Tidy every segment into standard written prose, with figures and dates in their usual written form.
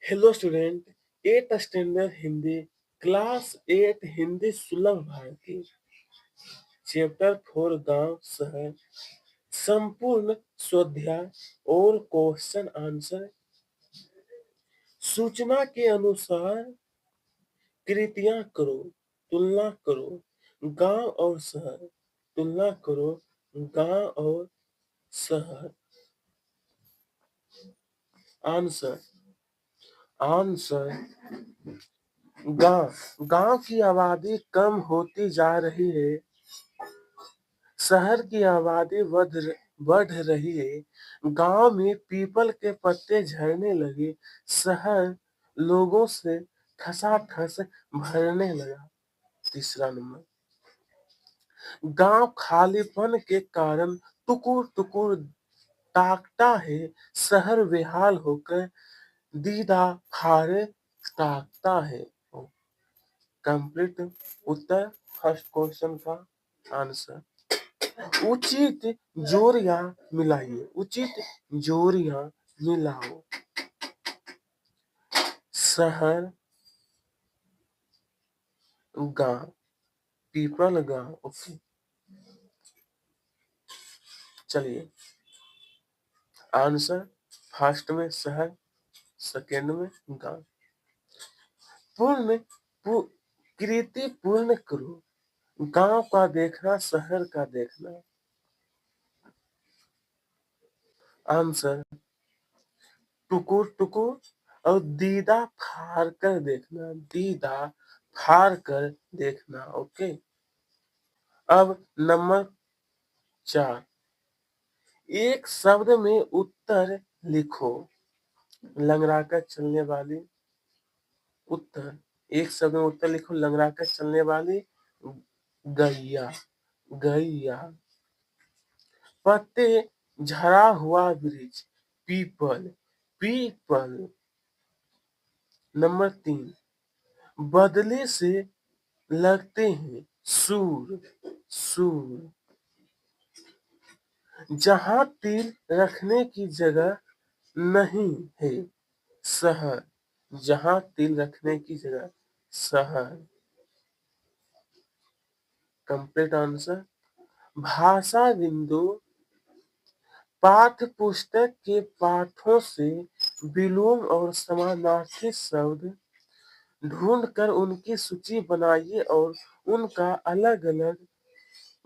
Hello student, 8th standard Hindi, class 8 Hindi सुलभ Bharti, chapter 4 गांव शहर, संपूर्ण स्वाध्याय और क्वेश्चन आंसर। सूचना के अनुसार कृतियां करो, तुलना करो गांव और शहर, तुलना करो गांव और शहर। आंसर आंसर गांव गांव की आबादी कम होती जा रही है, शहर की आबादी बढ़ रही है। गांव में पीपल के पत्ते झड़ने लगे, शहर लोगों से ठसाठस भरने लगा। तीसरा नंबर, गांव खालीपन के कारण टुकुर टुकुर ताकता है, शहर बेहाल होकर दीदा फाड़े ताकता है। कंप्लीट उत्तर फर्स्ट क्वेश्चन का आंसर। उचित जोड़ियां मिलाइए, उचित जोड़ियां मिलाओ। शहर गांव, पीपल गांव। ओके, चलिए आंसर फर्स्ट में शहर, सेकेंड में गांव। पूर्ण कृति पूर्ण करो, गांव का देखना शहर का देखना। आंसर टुकुर टुकुर और दीदा फाड़ कर देखना, दीदा फाड़ कर देखना। ओके, अब नंबर 4, एक शब्द में उत्तर लिखो। लंगड़ा कर चलने वाली उत्तर, एक शब्द में उत्तर लिखो। लंगड़ा कर चलने वाली गैया, गैया। पत्ते झड़ा हुआ वृक्ष, पीपल, पीपल। नंबर 3, बदले से लगते हैं सूर, सूर। जहां तिल रखने की जगह नहीं है, शहर, जहां तिल रखने की जगह शहर। Complete answer. भाषा बिंदु, पाठ्य पुस्तक के पाठों से विलोम और समानार्थी शब्द ढूंढकर उनकी सूची बनाइए और उनका अलग अलग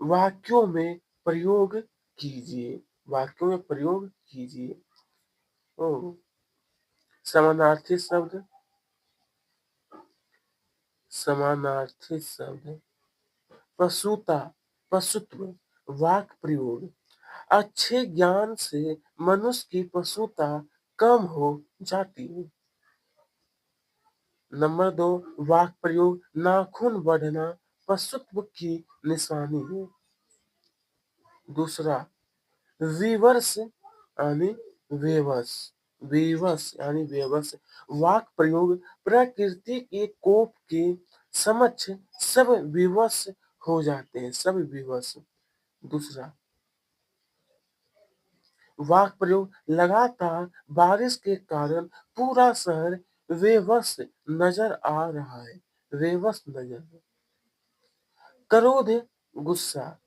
वाक्यों में प्रयोग कीजिए, वाक्यों में प्रयोग कीजिए। ओ, समानार्थी शब्द, समानार्थी शब्द। पशुता, पशुत्व। वाक्य प्रयोग, अच्छे ज्ञान से मनुष्य की पशुता कम हो जाती है। नंबर 2, वाक्य प्रयोग, नाखून बढ़ना पशुत्व की निशानी है। दूसरा, विवर्स यानी बेबस, विवश यानी बेबस। वाक्य प्रयोग, प्रकृति के कोप के समक्ष सब विवश हो जाते हैं, सब विवश। दूसरा, वाक्य प्रयोग, लगातार बारिश के कारण पूरा शहर बेबस नजर आ रहा है, बेबस नजर। क्रोध, गुस्सा।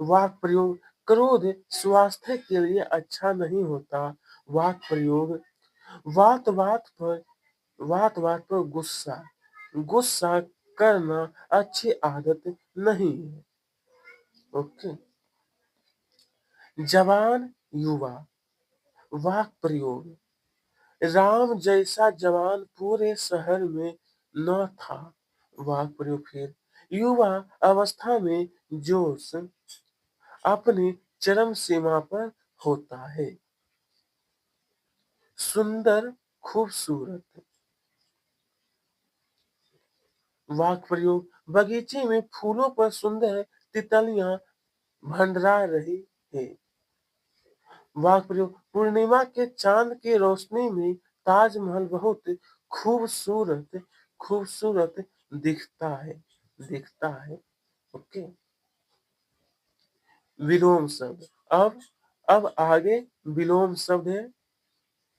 वाक्य प्रयोग, क्रोध स्वास्थ्य के लिए अच्छा नहीं होता। वाक्य प्रयोग, बात बात पर गुस्सा, गुस्सा करना अच्छी आदत नहीं है। ओके, जवान, युवा। वाक्य प्रयोग, राम जैसा जवान पूरे शहर में न था। वाक्य प्रयोग फिर, युवा अवस्था में जोश अपनी चरम सीमा पर होता है। सुंदर, खूबसूरत। वाक्य प्रयोग, बगीचे में फूलों पर सुंदर तितलियां भंडरा रही है। वाक्य प्रयोग, पूर्णिमा के चांद की रोशनी में ताजमहल बहुत खूबसूरत खूबसूरत दिखता है, दिखता है। ओके, विलोम शब्द। अब आगे विलोम शब्द है।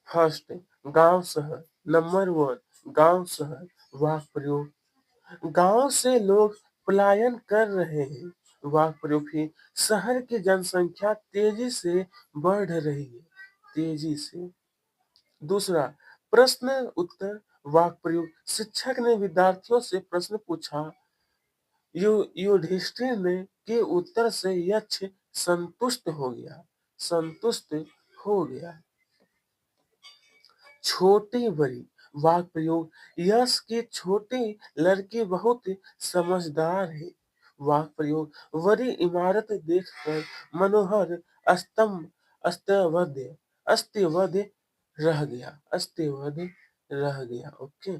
फर्स्ट, गांव शहर, नंबर 1 गांव शहर वाक् प्रयोग। गांव से लोग पलायन कर रहे हैं। वाक् प्रयोग है। शहर की जनसंख्या तेजी से बढ़ रही है। तेजी से। दूसरा प्रश्न उत्तर वाक् प्रयोग। शिक्षक ने विद्यार्थियों से प्रश्न पूछा। युधिष्ठिर ने के उत्तर से यक्ष संतुष्ट हो गया। संतुष्ट हो गया। छोटी बड़ी वाक् प्रयोग। यश की छोटी लड़की बहुत समझदार है। वाक् प्रयोग। बड़ी इमारत देखकर मनोहर स्तंभ अस्तबद्ध अस्तबद्ध रह गया। अस्तबद्ध रह गया। ओके।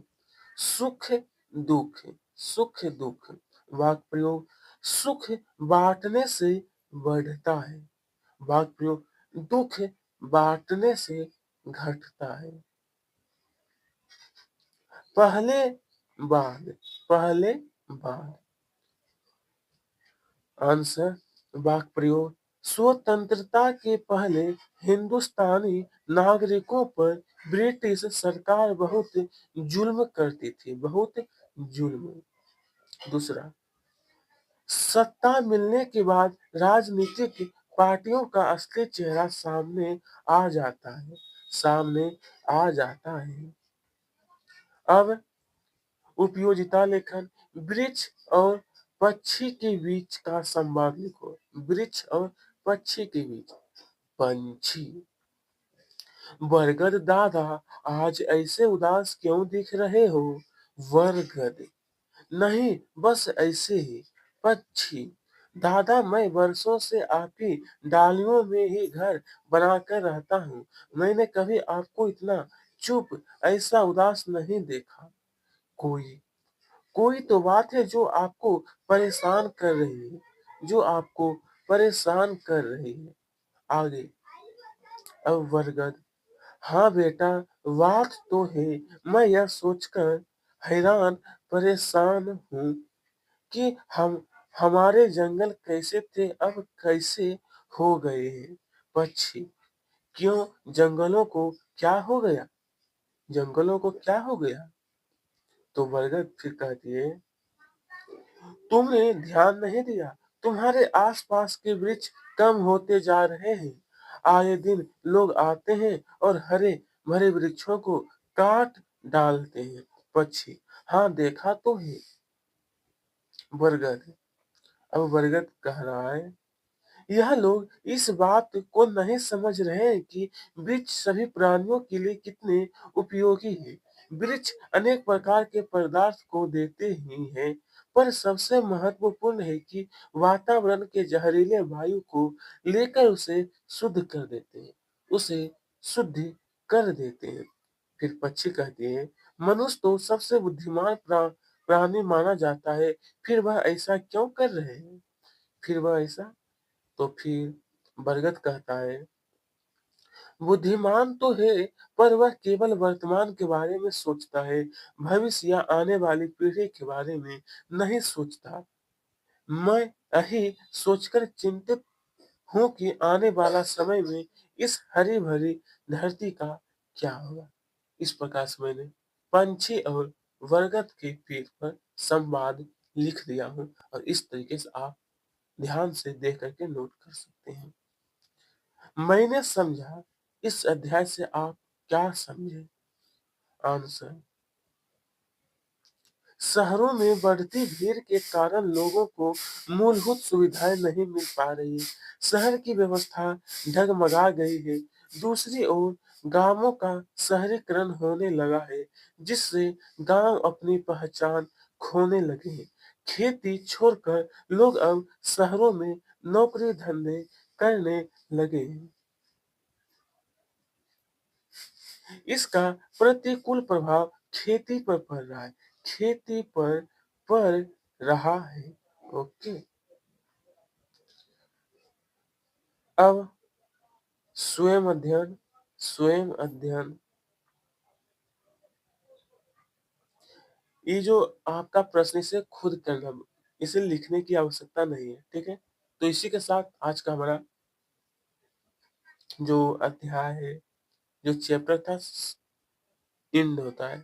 सुख दुख। सुख दुख वाक् प्रयोग। सुख बांटने से बढ़ता है। वाक् प्रयोग। दुख बांटने से घटता है। पहले बाद। पहले बाद। आंसर वाक् प्रयोग। स्वतंत्रता के पहले हिंदुस्तानी नागरिकों पर ब्रिटिश सरकार बहुत जुल्म करती थी। बहुत जुल्म। दूसरा सत्ता मिलने के बाद राजनीतिक पार्टियों का असली चेहरा सामने आ जाता है। सामने आ जाता है। अब उपयोगिता लेखन। वृक्ष और पक्षी के बीच का संवाद लिखो। वृक्ष और पक्षी के बीच। पंछी। बरगद दादा आज ऐसे उदास क्यों दिख रहे हो? बरगद नहीं बस ऐसे ही। पक्षी दादा मैं वर्षों से आपकी डालियों में ही घर बनाकर रहता हूँ। मैंने कभी आपको इतना चुप ऐसा उदास नहीं देखा। कोई कोई तो बात है जो आपको परेशान कर रही है। जो आपको परेशान कर रही है। आगे। अब बरगद हाँ बेटा बात तो है। मैं यह सोचकर हैरान परेशान हूँ कि हम हमारे जंगल कैसे थे अब कैसे हो गए हैं। पक्षी क्यों जंगलों को क्या हो गया? जंगलों को क्या हो गया? तो बरगद फिर कहती है तुमने ध्यान नहीं दिया। तुम्हारे आसपास के वृक्ष कम होते जा रहे हैं। आए दिन लोग आते हैं और हरे भरे वृक्षों को काट डालते हैं। पक्षी हाँ देखा तो है। बरगद अब बरगद कह रहा है यह लोग इस बात को नहीं समझ रहे हैं कि वृक्ष सभी प्राणियों के लिए कितने उपयोगी है। वृक्ष अनेक प्रकार के पदार्थ को देते ही हैं, पर सबसे महत्वपूर्ण है कि वातावरण के जहरीले वायु को लेकर उसे शुद्ध कर देते हैं। उसे शुद्ध कर देते हैं। फिर पक्षी कहते हैं मनुष्य तो सबसे बुद्धिमान प्राणी माना जाता है, फिर वह ऐसा क्यों कर रहे हैं? फिर वह ऐसा तो फिर बरगद कहता है बुद्धिमान तो है पर वह केवल वर्तमान के बारे में सोचता है। भविष्य या आने वाली पीढ़ी के बारे में नहीं सोचता। मैं यही सोचकर चिंतित हूँ कि आने वाला समय में इस हरी भरी धरती का क्या होगा। इस प्रकार से मैंने पंछी और बरगद के पेड़ पर संवाद लिख दिया हूँ और इस तरीके से आप ध्यान से देख करके नोट कर सकते हैं। मैंने समझा इस अध्याय से आप क्या समझे? आंसर शहरों में बढ़ती भीड़ के कारण लोगों को मूलभूत सुविधाएं नहीं मिल पा रही। शहर की व्यवस्था डगमगा गई है। दूसरी ओर गांवों का शहरीकरण होने लगा है जिससे गांव अपनी पहचान खोने लगे हैं। खेती छोड़कर लोग अब शहरों में नौकरी धंधे करने लगे हैं। इसका प्रतिकूल प्रभाव खेती पर पड़ रहा है। खेती पर पड़ रहा है। ओके। अब स्वयं अध्ययन। स्वयं अध्ययन ये जो आपका प्रश्न इसे खुद करना, इसे लिखने की आवश्यकता नहीं है। ठीक है। तो इसी के साथ आज का हमारा जो अध्याय है, जो चैप्टर था एंड होता है।